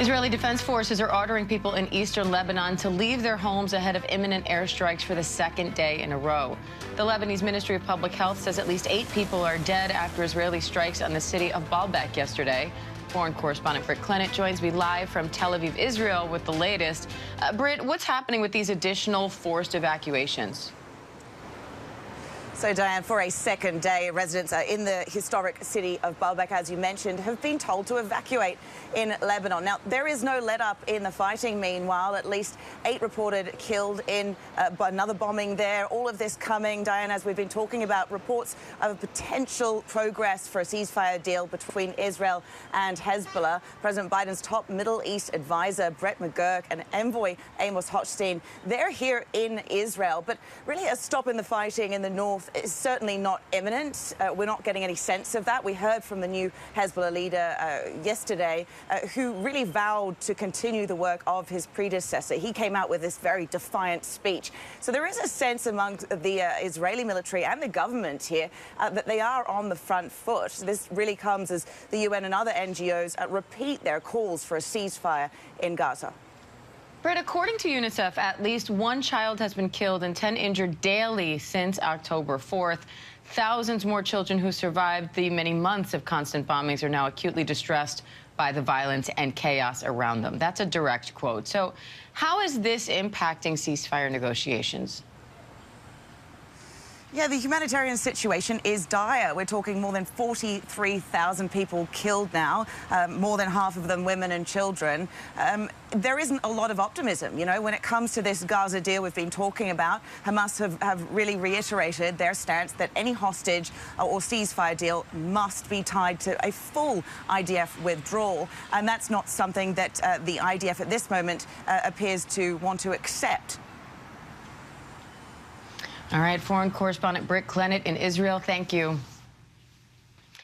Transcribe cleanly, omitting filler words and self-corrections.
Israeli Defense Forces are ordering people in eastern Lebanon to leave their homes ahead of imminent airstrikes for the second day in a row. The Lebanese Ministry of Public Health says at least 8 people are dead after Israeli strikes on the city of Baalbek yesterday. Foreign correspondent Britt Clennett joins me live from Tel Aviv, Israel, with the latest. Britt, what's happening with these additional forced evacuations? So, Diane, for a second day, residents in the historic city of Baalbek, as you mentioned, have been told to evacuate in Lebanon. Now, there is no let-up in the fighting. Meanwhile, at least 8 reported killed in another bombing there. All of this coming, Diane, as we've been talking about, reports of potential progress for a ceasefire deal between Israel and Hezbollah. President Biden's top Middle East advisor, Brett Muir, and envoy Amos Hochstein, they're here in Israel. But really, a stop in the fighting in the north is certainly not imminent. We're not getting any sense of that. We heard from the new Hezbollah leader yesterday, who really vowed to continue the work of his predecessor. He came out with this very defiant speech. So there is a sense among the Israeli military and the government here that they are on the front foot. This really comes as the UN and other NGOs repeat their calls for a ceasefire in Gaza. Britt, according to UNICEF, at least 1 child has been killed and 10 injured daily since October 4th. Thousands more children who survived the many months of constant bombings are now acutely distressed by the violence and chaos around them. That's a direct quote. So how is this impacting ceasefire negotiations? Yeah, the humanitarian situation is dire. We're talking more than 43,000 people killed now, more than half of them women and children. There isn't a lot of optimism, you know, when it comes to this Gaza deal we've been talking about. Hamas have really reiterated their stance that any hostage or ceasefire deal must be tied to a full IDF withdrawal. And that's not something that the IDF at this moment appears to want to accept. All right, foreign correspondent Britt Clennett in Israel, thank you.